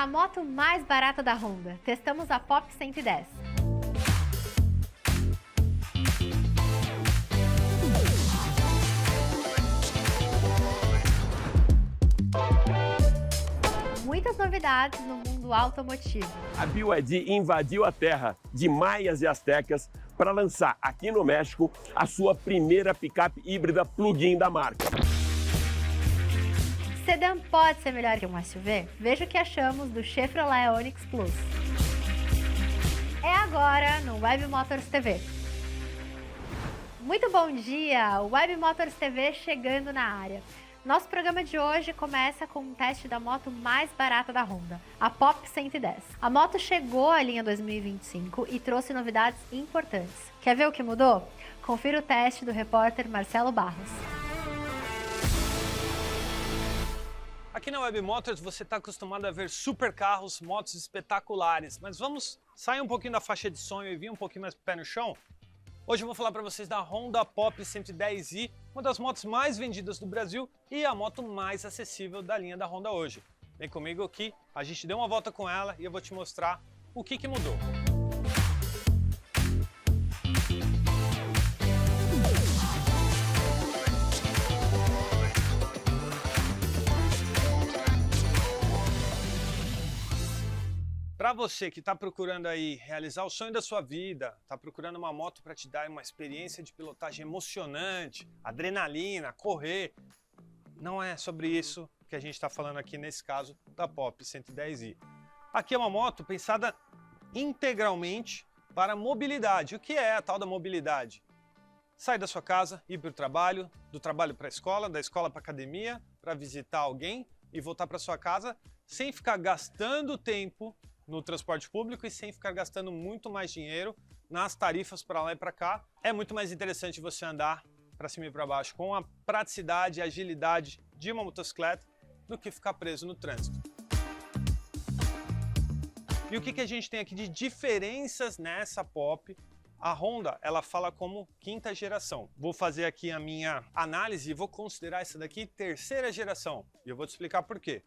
A moto mais barata da Honda. Testamos a Pop 110. Muitas novidades no mundo automotivo. A BYD invadiu a terra de maias e astecas para lançar aqui no México a sua primeira picape híbrida plug-in da marca. Sedã pode ser melhor que um SUV? Veja o que achamos do Chevrolet Onix Plus. É agora no Web Motors TV. Muito bom dia! Web Motors TV chegando na área. Nosso programa de hoje começa com um teste da moto mais barata da Honda, a Pop 110. A moto chegou à linha 2025 e trouxe novidades importantes. Quer ver o que mudou? Confira o teste do repórter Marcelo Barros. Aqui na Web Motors você está acostumado a ver super carros, motos espetaculares, mas vamos sair um pouquinho da faixa de sonho e vir um pouquinho mais pro pé no chão? Hoje eu vou falar para vocês da Honda Pop 110i, uma das motos mais vendidas do Brasil e a moto mais acessível da linha da Honda hoje. Vem comigo aqui, a gente deu uma volta com ela e eu vou te mostrar o que mudou. Para você que está procurando aí realizar o sonho da sua vida, está procurando uma moto para te dar uma experiência de pilotagem emocionante, adrenalina, correr, não é sobre isso que a gente está falando aqui nesse caso da Pop 110i. Aqui é uma moto pensada integralmente para mobilidade. O que é a tal da mobilidade? Sair da sua casa, ir para o trabalho, do trabalho para a escola, da escola para a academia, para visitar alguém e voltar para sua casa sem ficar gastando tempo no transporte público e sem ficar gastando muito mais dinheiro nas tarifas para lá e para cá. É muito mais interessante você andar para cima e para baixo com a praticidade e agilidade de uma motocicleta do que ficar preso no trânsito. E o que a gente tem aqui de diferenças nessa Pop? A Honda, ela fala como quinta geração. Vou fazer aqui a minha análise e vou considerar essa daqui terceira geração. E eu vou te explicar por quê.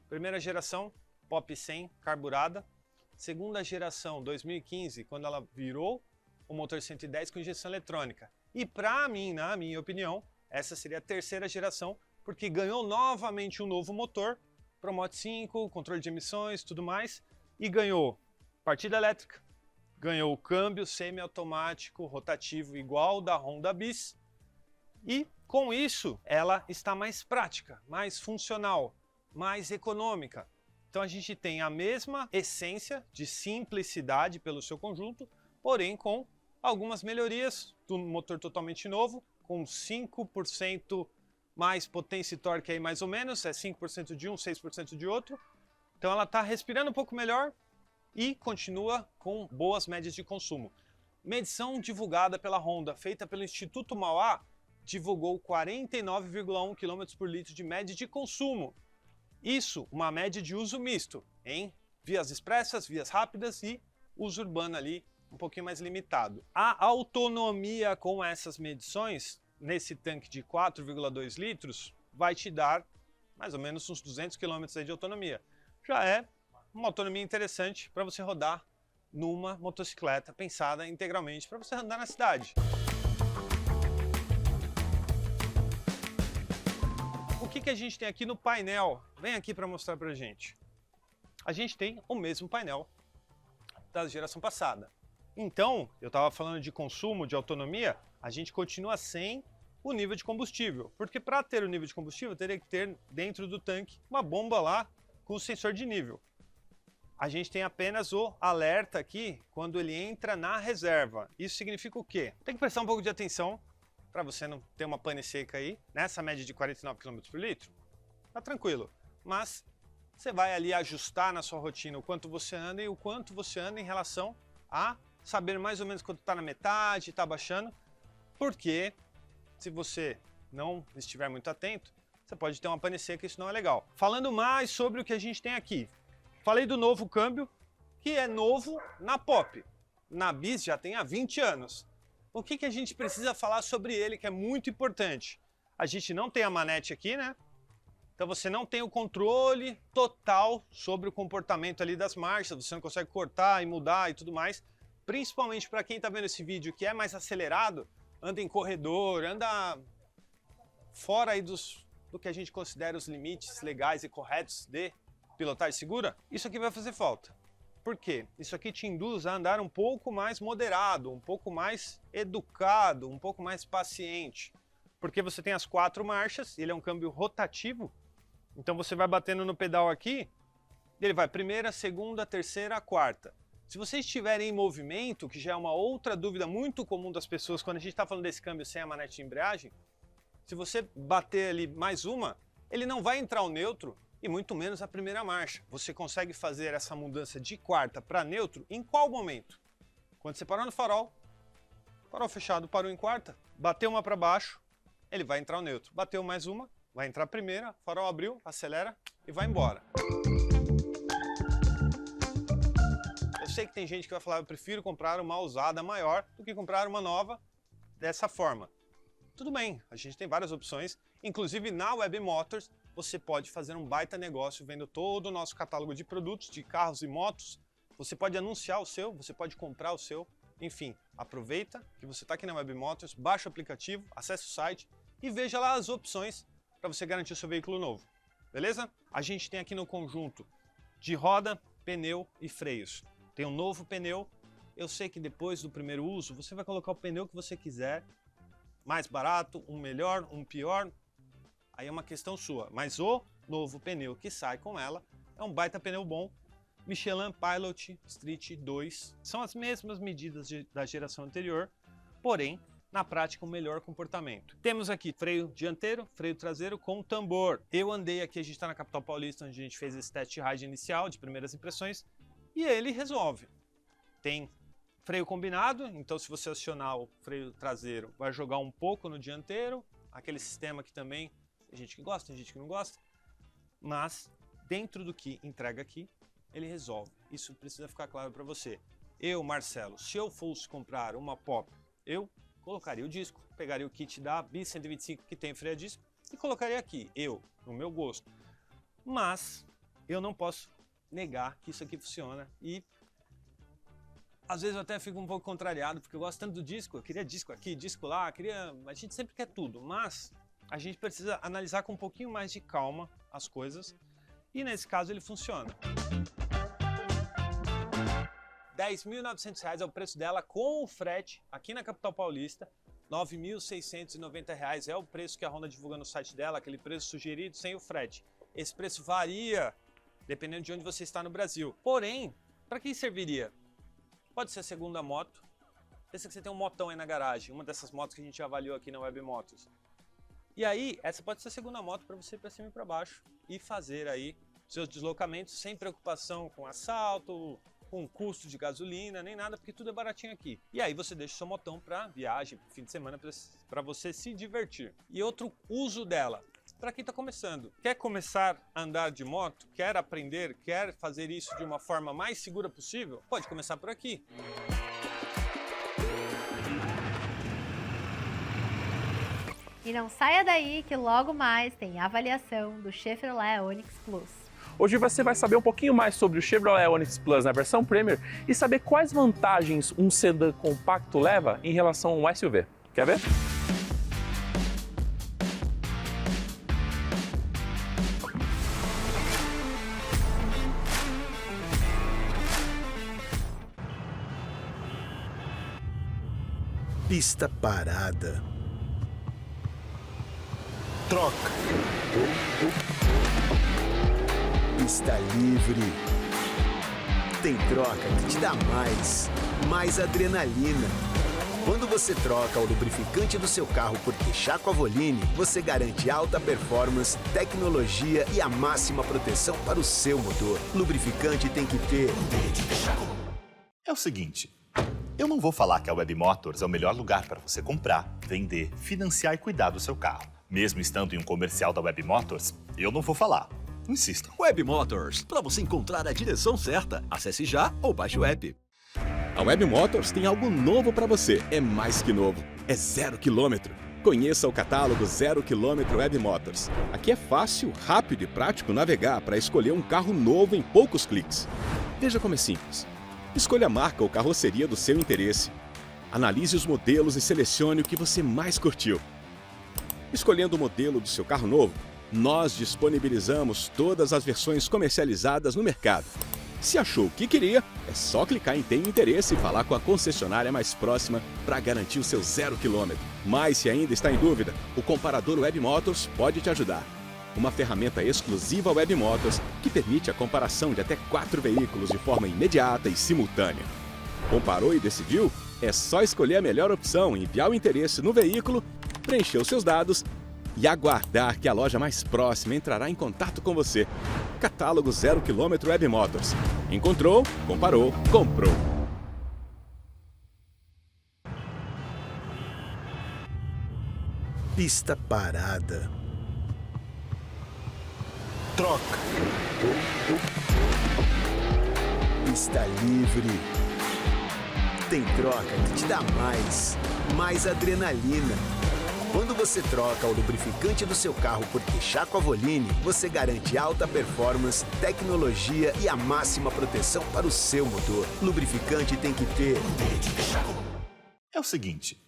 Primeira geração, Pop 100 carburada, segunda geração 2015, quando ela virou o motor 110 com injeção eletrônica. E para mim, na minha opinião, essa seria a terceira geração, porque ganhou novamente um novo motor, Promote 5, controle de emissões, tudo mais, e ganhou partida elétrica, ganhou o câmbio semiautomático rotativo igual ao da Honda Bis, e com isso ela está mais prática, mais funcional, mais econômica. Então a gente tem a mesma essência de simplicidade pelo seu conjunto, porém com algumas melhorias do motor totalmente novo, com 5% mais potência e torque aí mais ou menos, é 5% de um, 6% de outro. Então ela está respirando um pouco melhor e continua com boas médias de consumo. Medição divulgada pela Honda, feita pelo Instituto Mauá, divulgou 49,1 km por litro de média de consumo. Isso, uma média de uso misto, em vias expressas, vias rápidas e uso urbano ali um pouquinho mais limitado. A autonomia com essas medições, nesse tanque de 4,2 litros, vai te dar mais ou menos uns 200 km aí de autonomia. Já é uma autonomia interessante para você rodar numa motocicleta pensada integralmente para você andar na cidade. O que a gente tem aqui no painel? Vem aqui para mostrar para a gente. A gente tem o mesmo painel da geração passada. Então, eu estava falando de consumo, de autonomia, a gente continua sem o nível de combustível. Porque para ter o nível de combustível, teria que ter dentro do tanque uma bomba lá com o sensor de nível. A gente tem apenas o alerta aqui quando ele entra na reserva. Isso significa o quê? Tem que prestar um pouco de atenção para você não ter uma pane seca aí, nessa média de 49 km por litro, tá tranquilo. Mas você vai ali ajustar na sua rotina o quanto você anda e o quanto você anda em relação a saber mais ou menos quando está na metade, está baixando, porque se você não estiver muito atento, você pode ter uma pane seca e isso não é legal. Falando mais sobre o que a gente tem aqui, falei do novo câmbio, que é novo na Pop. Na Bis já tem há 20 anos. O que a gente precisa falar sobre ele, que é muito importante? A gente não tem a manete aqui, né? Então você não tem o controle total sobre o comportamento ali das marchas, você não consegue cortar e mudar e tudo mais. Principalmente para quem está vendo esse vídeo que é mais acelerado, anda em corredor, anda fora aí do que a gente considera os limites legais e corretos de pilotagem segura, isso aqui vai fazer falta. Por quê? Isso aqui te induz a andar um pouco mais moderado, um pouco mais educado, um pouco mais paciente. Porque você tem as 4 marchas, ele é um câmbio rotativo, então você vai batendo no pedal aqui, ele vai primeira, segunda, terceira, quarta. Se vocês estiverem em movimento, que já é uma outra dúvida muito comum das pessoas quando a gente está falando desse câmbio sem a manete de embreagem, se você bater ali mais uma, ele não vai entrar o neutro e muito menos a primeira marcha. Você consegue fazer essa mudança de quarta para neutro em qual momento? Quando você parou no farol fechado, parou em quarta, bateu uma para baixo, ele vai entrar o neutro. Bateu mais uma, vai entrar a primeira, farol abriu, acelera e vai embora. Eu sei que tem gente que vai falar, eu prefiro comprar uma usada maior do que comprar uma nova dessa forma. Tudo bem, a gente tem várias opções, inclusive na Web Motors, você pode fazer um baita negócio vendo todo o nosso catálogo de produtos, de carros e motos. Você pode anunciar o seu, você pode comprar o seu. Enfim, aproveita que você está aqui na Web Motors, baixa o aplicativo, acesse o site e veja lá as opções para você garantir o seu veículo novo. Beleza? A gente tem aqui no conjunto de roda, pneu e freios. Tem um novo pneu. Eu sei que depois do primeiro uso, você vai colocar o pneu que você quiser. Mais barato, um melhor, um pior. Aí é uma questão sua, mas o novo pneu que sai com ela é um baita pneu bom. Michelin Pilot Street 2. São as mesmas medidas da geração anterior, porém, na prática, um melhor comportamento. Temos aqui freio dianteiro, freio traseiro com tambor. Eu andei aqui, a gente está na capital paulista, onde a gente fez esse test ride inicial de primeiras impressões, e ele resolve. Tem freio combinado, então se você acionar o freio traseiro, vai jogar um pouco no dianteiro, aquele sistema que também tem gente que gosta, tem gente que não gosta, mas dentro do que entrega aqui, ele resolve. Isso precisa ficar claro para você. Eu, Marcelo, se eu fosse comprar uma Pop, eu colocaria o disco, pegaria o kit da Bis 125 que tem freio a disco e colocaria aqui, eu, no meu gosto. Mas eu não posso negar que isso aqui funciona e às vezes eu até fico um pouco contrariado, porque eu gosto tanto do disco, eu queria disco aqui, disco lá, a gente sempre quer tudo, mas a gente precisa analisar com um pouquinho mais de calma as coisas e nesse caso ele funciona. R$ 10.900 é o preço dela com o frete aqui na capital paulista. R$ 9.690 é o preço que a Honda divulga no site dela, aquele preço sugerido sem o frete. Esse preço varia dependendo de onde você está no Brasil. Porém, para quem serviria? Pode ser a segunda moto. Pensa que você tem um motão aí na garagem, uma dessas motos que a gente avaliou aqui na Web Motors. E aí, essa pode ser a segunda moto para você ir para cima e para baixo e fazer aí seus deslocamentos sem preocupação com assalto, com custo de gasolina, nem nada, porque tudo é baratinho aqui. E aí você deixa o seu motão para viagem, para fim de semana, para você se divertir. E outro uso dela, para quem está começando. Quer começar a andar de moto? Quer aprender? Quer fazer isso de uma forma mais segura possível? Pode começar por aqui. E não saia daí que logo mais tem a avaliação do Chevrolet Onix Plus. Hoje você vai saber um pouquinho mais sobre o Chevrolet Onix Plus na versão Premier e saber quais vantagens um sedã compacto leva em relação a um SUV. Quer ver? Pista parada. Troca. Pista livre. Tem troca que te dá mais adrenalina. Quando você troca o lubrificante do seu carro por Quechá com Avoline, você garante alta performance, tecnologia e a máxima proteção para o seu motor. Lubrificante tem que ter. É o seguinte, eu não vou falar que a Web Motors é o melhor lugar para você comprar, vender, financiar e cuidar do seu carro. Mesmo estando em um comercial da Web Motors, eu não vou falar. Insistam. Web Motors, para você encontrar a direção certa. Acesse já ou baixe o app. A Web Motors tem algo novo para você. É mais que novo. É 0 km. Conheça o catálogo 0 km Web Motors. Aqui é fácil, rápido e prático navegar para escolher um carro novo em poucos cliques. Veja como é simples. Escolha a marca ou carroceria do seu interesse. Analise os modelos e selecione o que você mais curtiu. Escolhendo o modelo do seu carro novo, nós disponibilizamos todas as versões comercializadas no mercado. Se achou o que queria, é só clicar em Tem Interesse e falar com a concessionária mais próxima para garantir o seu 0 km. Mas se ainda está em dúvida, o comparador Web Motors pode te ajudar. Uma ferramenta exclusiva Web Motors que permite a comparação de até 4 veículos de forma imediata e simultânea. Comparou e decidiu? É só escolher a melhor opção, enviar o interesse no veículo, preencher os seus dados e aguardar que a loja mais próxima entrará em contato com você. Catálogo 0 km Web Motors. Encontrou, comparou, comprou. Pista parada. Troca. Pista livre. Tem troca que te dá mais adrenalina. Quando você troca o lubrificante do seu carro por Texaco Avolini, você garante alta performance, tecnologia e a máxima proteção para o seu motor. Lubrificante tem que ter. É o seguinte,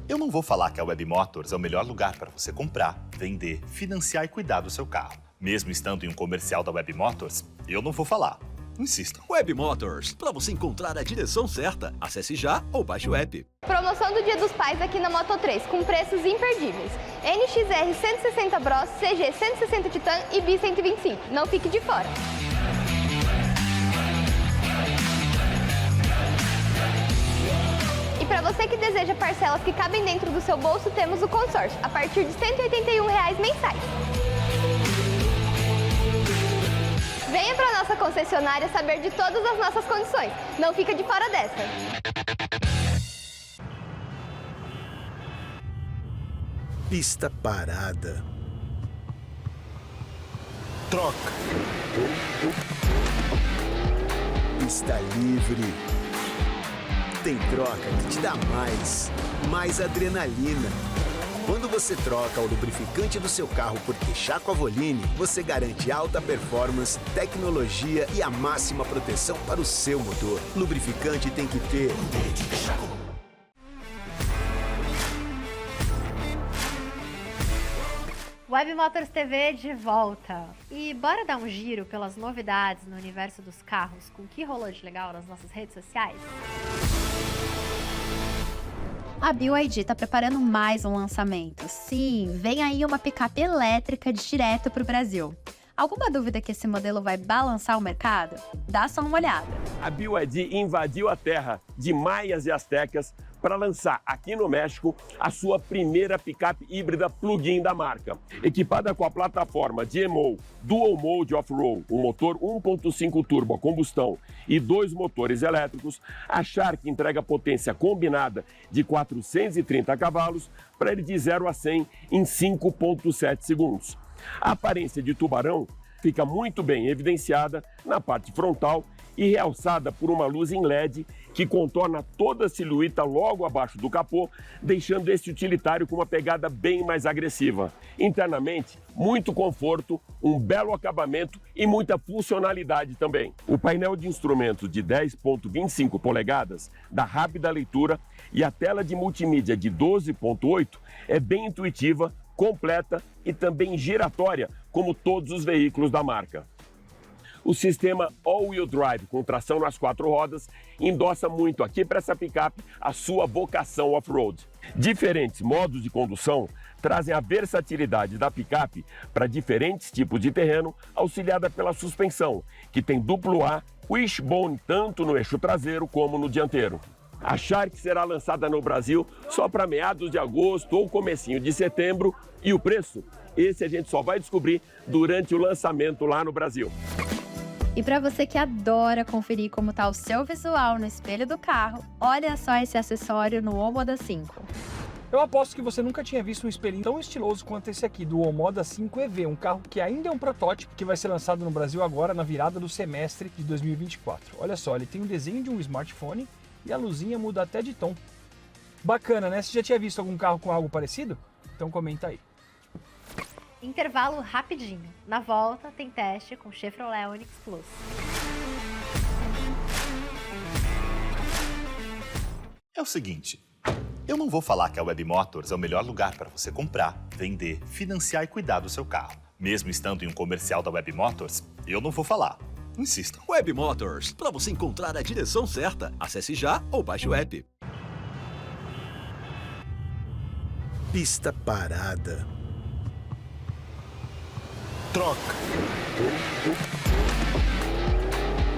eu não vou falar que a Web Motors é o melhor lugar para você comprar, vender, financiar e cuidar do seu carro. Mesmo estando em um comercial da Web Motors, eu não vou falar. Insista. Web Motors, para você encontrar a direção certa, acesse já ou baixe o app. Promoção do Dia dos Pais aqui na Moto3, com preços imperdíveis. NXR 160 Bros, CG 160 Titan e Bi 125. Não fique de fora. E para você que deseja parcelas que cabem dentro do seu bolso, temos o consórcio, a partir de R$ 181 mensais. Venha para nossa concessionária saber de todas as nossas condições. Não fica de fora dessa. Pista parada. Troca. Pista livre. Tem troca que te dá mais adrenalina. Quando você troca o lubrificante do seu carro por Texaco Avolini, você garante alta performance, tecnologia e a máxima proteção para o seu motor. Lubrificante tem que ter. Web Motors TV de volta. E bora dar um giro pelas novidades no universo dos carros com o que rolou de legal nas nossas redes sociais? A BYD está preparando mais um lançamento. Sim, vem aí uma picape elétrica direto para o Brasil. Alguma dúvida que esse modelo vai balançar o mercado? Dá só uma olhada. A BYD invadiu a terra de maias e astecas para lançar aqui no México a sua primeira picape híbrida plug-in da marca. Equipada com a plataforma GMO Dual Mode Off-Road, um motor 1.5 turbo a combustão e 2 motores elétricos, a Shark entrega potência combinada de 430 cavalos para ir de 0 a 100 em 5.7 segundos. A aparência de tubarão fica muito bem evidenciada na parte frontal e realçada por uma luz em LED que contorna toda a silhueta logo abaixo do capô, deixando este utilitário com uma pegada bem mais agressiva. Internamente, muito conforto, um belo acabamento e muita funcionalidade também. O painel de instrumentos de 10.25 polegadas dá rápida leitura e a tela de multimídia de 12.8 é bem intuitiva, completa e também giratória, como todos os veículos da marca. O sistema all-wheel drive com tração nas 4 rodas endossa muito aqui para essa picape a sua vocação off-road. Diferentes modos de condução trazem a versatilidade da picape para diferentes tipos de terreno, auxiliada pela suspensão, que tem duplo A, wishbone tanto no eixo traseiro como no dianteiro. A Shark será lançada no Brasil só para meados de agosto ou comecinho de setembro, e o preço? Esse a gente só vai descobrir durante o lançamento lá no Brasil. E para você que adora conferir como está o seu visual no espelho do carro, olha só esse acessório no Omoda 5. Eu aposto que você nunca tinha visto um espelhinho tão estiloso quanto esse aqui, do Omoda 5 EV, um carro que ainda é um protótipo que vai ser lançado no Brasil agora na virada do semestre de 2024. Olha só, ele tem um desenho de um smartphone e a luzinha muda até de tom. Bacana, né? Você já tinha visto algum carro com algo parecido? Então comenta aí. Intervalo rapidinho. Na volta tem teste com Chevrolet Onix Plus. É o seguinte, eu não vou falar que a Web Motors é o melhor lugar para você comprar, vender, financiar e cuidar do seu carro. Mesmo estando em um comercial da Web Motors, eu não vou falar. Insistam. Web Motors, para você encontrar a direção certa, acesse já ou baixe o app. Pista parada. Troca.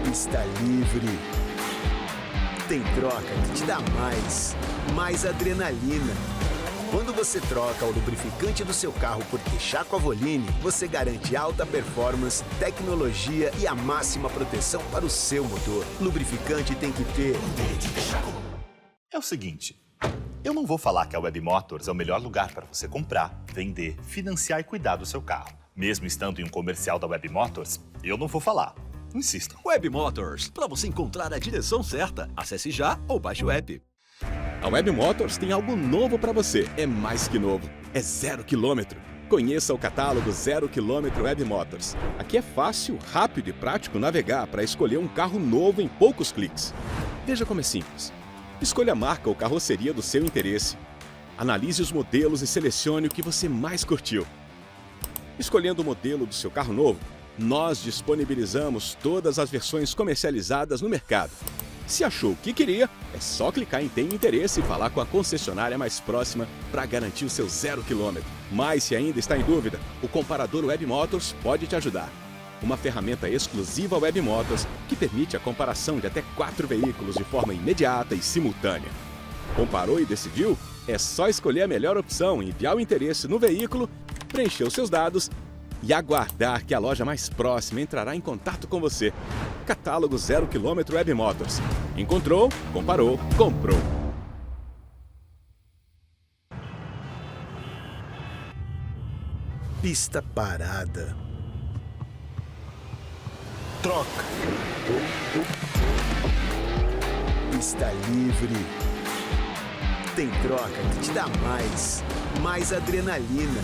Pista livre. Tem troca que te dá mais adrenalina. Quando você troca o lubrificante do seu carro por Texaco Avoline, você garante alta performance, tecnologia e a máxima proteção para o seu motor. Lubrificante tem que ter. É o seguinte, eu não vou falar que a Web Motors é o melhor lugar para você comprar, vender, financiar e cuidar do seu carro. Mesmo estando em um comercial da Web Motors, eu não vou falar. Insistam. Web Motors, para você encontrar a direção certa, acesse já ou baixe o app. A Web Motors tem algo novo para você. É mais que novo. É 0 km. Conheça o catálogo 0 km Web Motors. Aqui é fácil, rápido e prático navegar para escolher um carro novo em poucos cliques. Veja como é simples. Escolha a marca ou carroceria do seu interesse. Analise os modelos e selecione o que você mais curtiu. Escolhendo o modelo do seu carro novo, nós disponibilizamos todas as versões comercializadas no mercado. Se achou o que queria, é só clicar em Tem Interesse e falar com a concessionária mais próxima para garantir o seu 0 km. Mas se ainda está em dúvida, o comparador Web Motors pode te ajudar. Uma ferramenta exclusiva Web Motors que permite a comparação de até 4 veículos de forma imediata e simultânea. Comparou e decidiu? É só escolher a melhor opção, enviar o interesse no veículo, preencher os seus dados e aguardar que a loja mais próxima entrará em contato com você. Catálogo 0 km Web Motors. Encontrou, comparou, comprou. Pista parada. Troca. Pista livre. Tem troca que te dá mais adrenalina.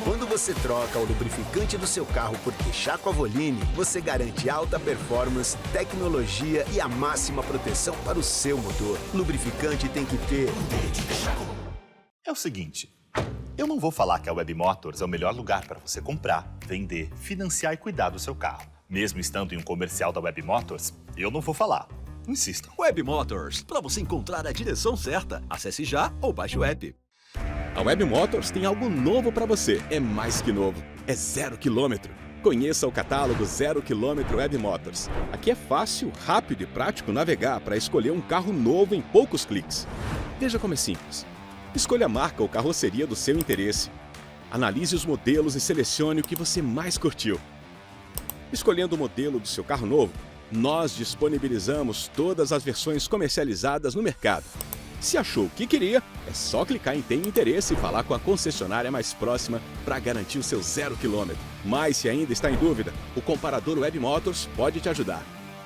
Quando você troca o lubrificante do seu carro por Texaco Avoline, você garante alta performance, tecnologia e a máxima proteção para o seu motor. Lubrificante tem que ter. É o seguinte, eu não vou falar que a Web Motors é o melhor lugar para você comprar, vender, financiar e cuidar do seu carro. Mesmo estando em um comercial da Web Motors, eu não vou falar. Insistam. Web Motors, para você encontrar a direção certa, acesse já ou baixe o app. A Web Motors tem algo novo para você. É mais que novo. É 0 km. Conheça o catálogo 0 km Web Motors. Aqui é fácil, rápido e prático navegar para escolher um carro novo em poucos cliques. Veja como é simples. Escolha a marca ou carroceria do seu interesse. Analise os modelos e selecione o que você mais curtiu. Escolhendo o modelo do seu carro novo, nós disponibilizamos todas as versões comercializadas no mercado. Se achou o que queria, é só clicar em Tem Interesse e falar com a concessionária mais próxima para garantir o seu 0 km. Mas se ainda está em dúvida, o comparador Web Motors pode te ajudar.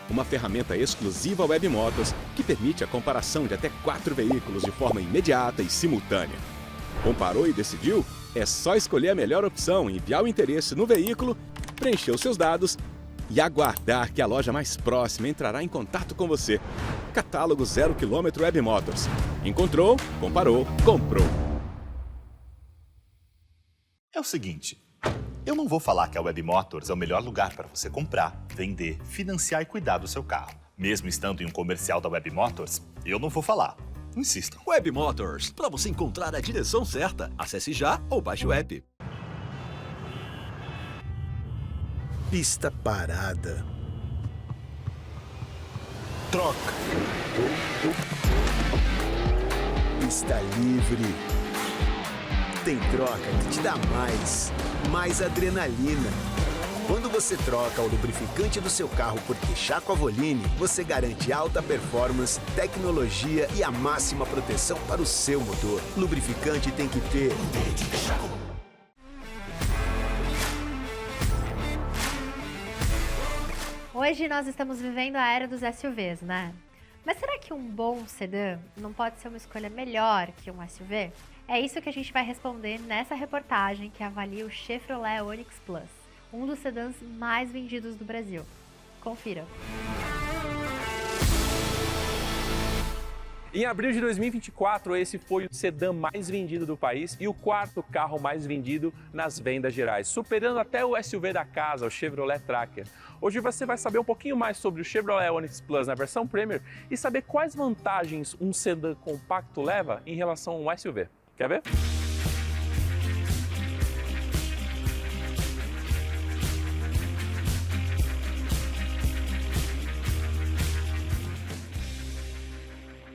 Uma ferramenta exclusiva Web Motors que permite a comparação de até 4 veículos de forma imediata e simultânea. Comparou e decidiu? É só escolher a melhor opção, enviar o interesse no veículo, preencher os seus dados e aguardar que a loja mais próxima entrará em contato com você. Catálogo 0 km Web Motors. Encontrou, comparou, comprou. É o seguinte, eu não vou falar que a Web Motors é o melhor lugar para você comprar, vender, financiar e cuidar do seu carro. Mesmo estando em um comercial da Web Motors, eu não vou falar. Insistam. Web Motors, para você encontrar a direção certa, acesse já ou baixe o app. Pista parada. Troca. Pista livre. Tem troca que te dá mais adrenalina. Quando você troca o lubrificante do seu carro por Texaco Avoline, você garante alta performance, tecnologia e a máxima proteção para o seu motor. Lubrificante tem que ter. Hoje nós estamos vivendo a era dos SUVs, né? Mas será que um bom sedã não pode ser uma escolha melhor que um SUV? É isso que a gente vai responder nessa reportagem que avalia o Chevrolet Onix Plus, um dos sedãs mais vendidos do Brasil. Confira. Em abril de 2024, esse foi o sedã mais vendido do país e o quarto carro mais vendido nas vendas gerais, superando até o SUV da casa, o Chevrolet Tracker. Hoje você vai saber um pouquinho mais sobre o Chevrolet Onix Plus na versão Premier e saber quais vantagens um sedã compacto leva em relação a um SUV. Quer ver?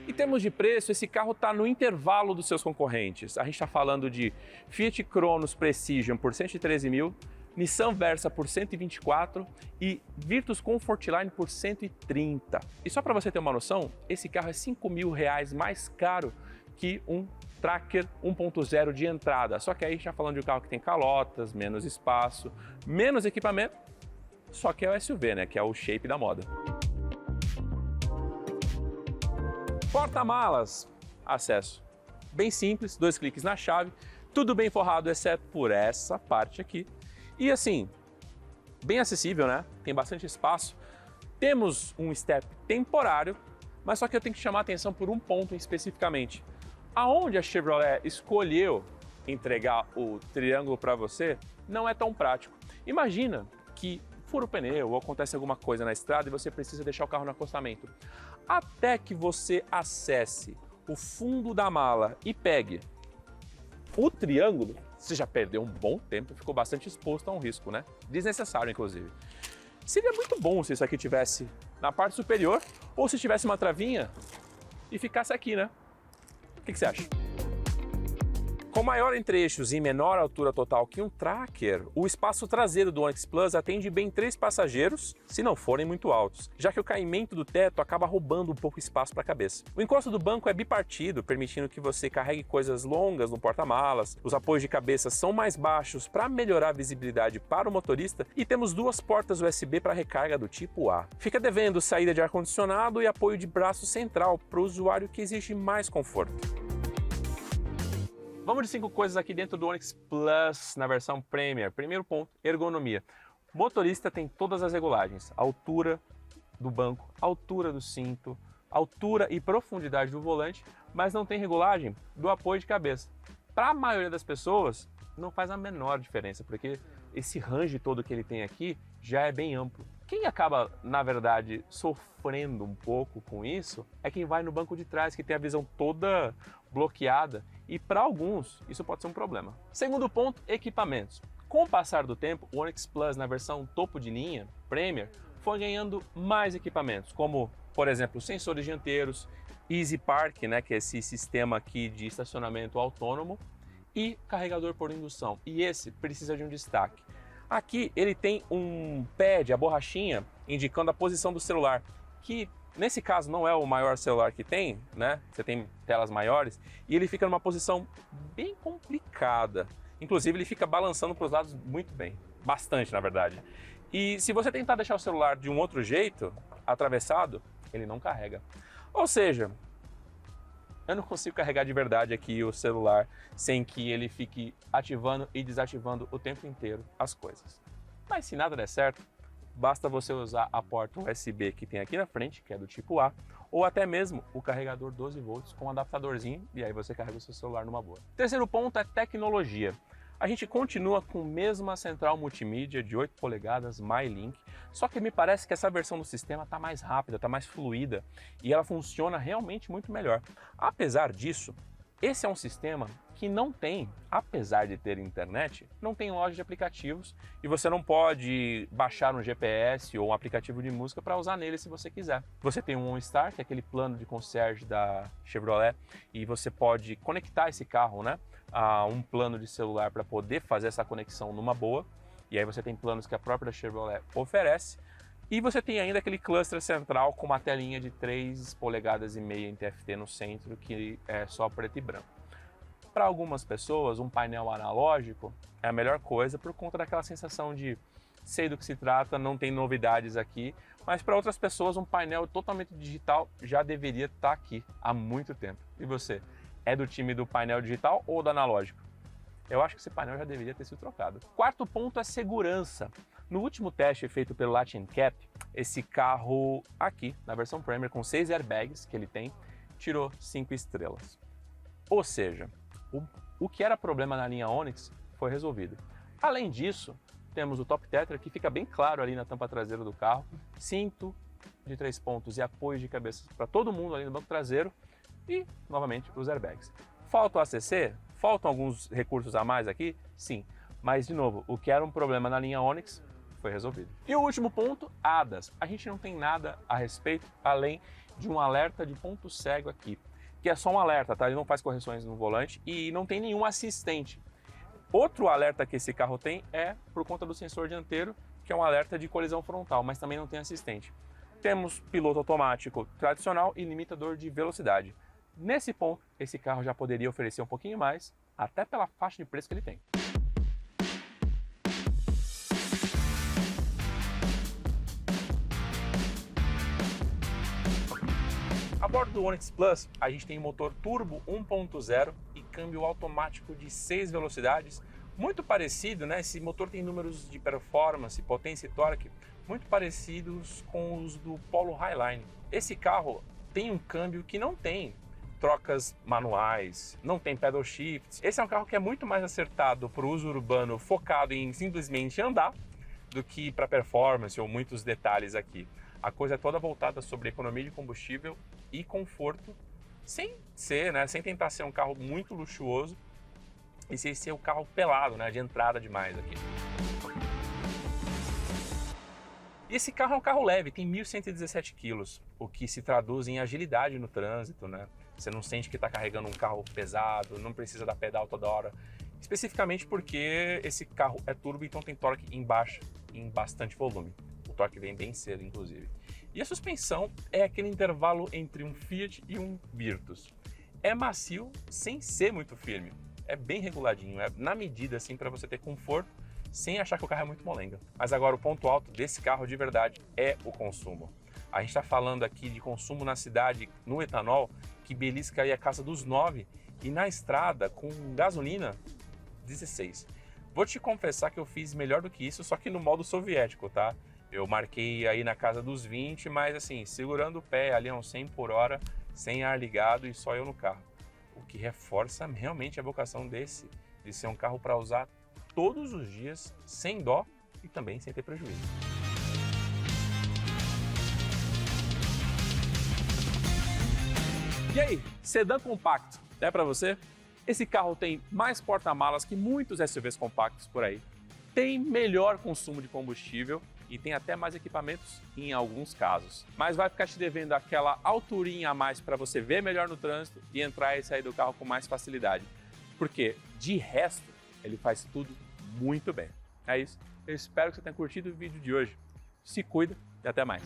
Em termos de preço, esse carro está no intervalo dos seus concorrentes. A gente está falando de Fiat Cronos Precision por 113 mil, Nissan Versa por 124 e Virtus Comfortline por 130. E só para você ter uma noção, esse carro é 5 mil reais mais caro que um Tracker 1.0 de entrada. Só que aí a gente está falando de um carro que tem calotas, menos espaço, menos equipamento, só que é o SUV, né? Que é o shape da moda. Porta-malas, acesso bem simples, 2 cliques na chave, tudo bem forrado, exceto por essa parte aqui. E assim, bem acessível, né? Tem bastante espaço. Temos um step temporário, mas só que eu tenho que chamar a atenção por um ponto especificamente. Aonde a Chevrolet escolheu entregar o triângulo para você, não é tão prático. Imagina que fura o pneu ou acontece alguma coisa na estrada e você precisa deixar o carro no acostamento. Até que você acesse o fundo da mala e pegue o triângulo, você já perdeu um bom tempo, ficou bastante exposto a um risco, né? Desnecessário, inclusive. Seria muito bom se isso aqui tivesse na parte superior ou se tivesse uma travinha e ficasse aqui, né? O que você acha? Com maior entre-eixos e menor altura total que um Tracker, o espaço traseiro do Onix Plus atende bem 3 passageiros, se não forem muito altos, já que o caimento do teto acaba roubando um pouco espaço para a cabeça. O encosto do banco é bipartido, permitindo que você carregue coisas longas no porta-malas, os apoios de cabeça são mais baixos para melhorar a visibilidade para o motorista e temos 2 portas USB para recarga do tipo A. Fica devendo saída de ar-condicionado e apoio de braço central para o usuário que exige mais conforto. Vamos de 5 coisas aqui dentro do Onix Plus na versão Premier. Primeiro ponto, ergonomia. O motorista tem todas as regulagens, altura do banco, altura do cinto, altura e profundidade do volante, mas não tem regulagem do apoio de cabeça. Para a maioria das pessoas, não faz a menor diferença, porque esse range todo que ele tem aqui já é bem amplo. Quem acaba, na verdade, sofrendo um pouco com isso é quem vai no banco de trás, que tem a visão toda bloqueada e para alguns isso pode ser um problema. Segundo ponto, equipamentos. Com o passar do tempo, o Onix Plus na versão topo de linha, Premier, foi ganhando mais equipamentos, como, por exemplo, sensores dianteiros, Easy Park, né, que é esse sistema aqui de estacionamento autônomo, e carregador por indução. E esse precisa de um destaque. Aqui ele tem um pad, a borrachinha, indicando a posição do celular, que nesse caso não é o maior celular que tem, né? Você tem telas maiores, e ele fica numa posição bem complicada. Inclusive ele fica balançando para os lados muito bem, bastante na verdade. E se você tentar deixar o celular de um outro jeito, atravessado, ele não carrega. Ou seja, eu não consigo carregar de verdade aqui o celular sem que ele fique ativando e desativando o tempo inteiro as coisas. Mas se nada der certo, basta você usar a porta USB que tem aqui na frente, que é do tipo A, ou até mesmo o carregador 12 volts com um adaptadorzinho, e aí você carrega o seu celular numa boa. Terceiro ponto é tecnologia. A gente continua com a mesma central multimídia de 8 polegadas MyLink, só que me parece que essa versão do sistema está mais rápida, está mais fluida e ela funciona realmente muito melhor. Apesar disso, esse é um sistema que não tem, apesar de ter internet, não tem loja de aplicativos e você não pode baixar um GPS ou um aplicativo de música para usar nele se você quiser. Você tem um OnStar, que é aquele plano de concierge da Chevrolet, e você pode conectar esse carro, né, a um plano de celular para poder fazer essa conexão numa boa. E aí você tem planos que a própria Chevrolet oferece. E você tem ainda aquele cluster central com uma telinha de 3,5 polegadas em TFT no centro, que é só preto e branco. Para algumas pessoas, um painel analógico é a melhor coisa por conta daquela sensação de sei do que se trata, não tem novidades aqui, mas para outras pessoas um painel totalmente digital já deveria estar aqui há muito tempo. E você, é do time do painel digital ou do analógico? Eu acho que esse painel já deveria ter sido trocado. Quarto ponto é segurança. No último teste feito pelo Latin Cap, esse carro aqui, na versão Premier, com 6 airbags que ele tem, tirou 5 estrelas. Ou seja, o que era problema na linha Onix foi resolvido. Além disso, temos o Top Tetra, que fica bem claro ali na tampa traseira do carro, cinto de 3 pontos e apoio de cabeça para todo mundo ali no banco traseiro e, novamente, os airbags. Falta o ACC? Faltam alguns recursos a mais aqui? Sim. Mas, de novo, o que era um problema na linha Onix foi resolvido. E o último ponto, ADAS. A gente não tem nada a respeito, além de um alerta de ponto cego aqui, que é só um alerta, tá? Ele não faz correções no volante e não tem nenhum assistente. Outro alerta que esse carro tem é por conta do sensor dianteiro, que é um alerta de colisão frontal, mas também não tem assistente. Temos piloto automático tradicional e limitador de velocidade. Nesse ponto, esse carro já poderia oferecer um pouquinho mais, até pela faixa de preço que ele tem. A bordo do Onix Plus, a gente tem motor turbo 1.0 e câmbio automático de 6 velocidades, muito parecido, né? Esse motor tem números de performance, potência e torque muito parecidos com os do Polo Highline. Esse carro tem um câmbio que não tem trocas manuais, não tem pedal shifts. Esse é um carro que é muito mais acertado para o uso urbano, focado em simplesmente andar, do que para performance ou muitos detalhes aqui. A coisa é toda voltada sobre economia de combustível e conforto, sem tentar ser um carro muito luxuoso e sem ser o carro pelado, né, de entrada demais aqui. E esse carro é um carro leve, tem 1.117 quilos, o que se traduz em agilidade no trânsito, né? Você não sente que está carregando um carro pesado, não precisa dar pedal toda hora, especificamente porque esse carro é turbo, então tem torque em baixa, em bastante volume. O torque vem bem cedo, inclusive. E a suspensão é aquele intervalo entre um Fiat e um Virtus. É macio sem ser muito firme, é bem reguladinho, é na medida assim para você ter conforto, sem achar que o carro é muito molenga. Mas agora o ponto alto desse carro de verdade é o consumo. A gente está falando aqui de consumo na cidade no etanol, que belisca aí a casa dos 9, e na estrada com gasolina, 16. Vou te confessar que eu fiz melhor do que isso, só que no modo soviético, tá? Eu marquei aí na casa dos 20, mas assim, segurando o pé ali a uns 100 por hora, sem ar ligado e só eu no carro. O que reforça realmente a vocação de ser um carro para usar todos os dias, sem dó e também sem ter prejuízo. E aí, sedã compacto, é para você? Esse carro tem mais porta-malas que muitos SUVs compactos por aí, tem melhor consumo de combustível e tem até mais equipamentos em alguns casos. Mas vai ficar te devendo aquela alturinha a mais para você ver melhor no trânsito e entrar e sair do carro com mais facilidade. Porque, de resto, ele faz tudo muito bem. É isso. Eu espero que você tenha curtido o vídeo de hoje. Se cuida e até mais.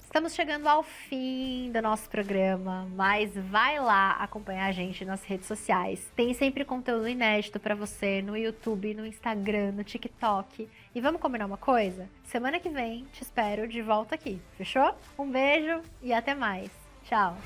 Estamos chegando ao fim do nosso programa, mas vai lá acompanhar a gente nas redes sociais. Tem sempre conteúdo inédito para você no YouTube, no Instagram, no TikTok. E vamos combinar uma coisa? Semana que vem te espero de volta aqui, fechou? Um beijo e até mais. Tchau!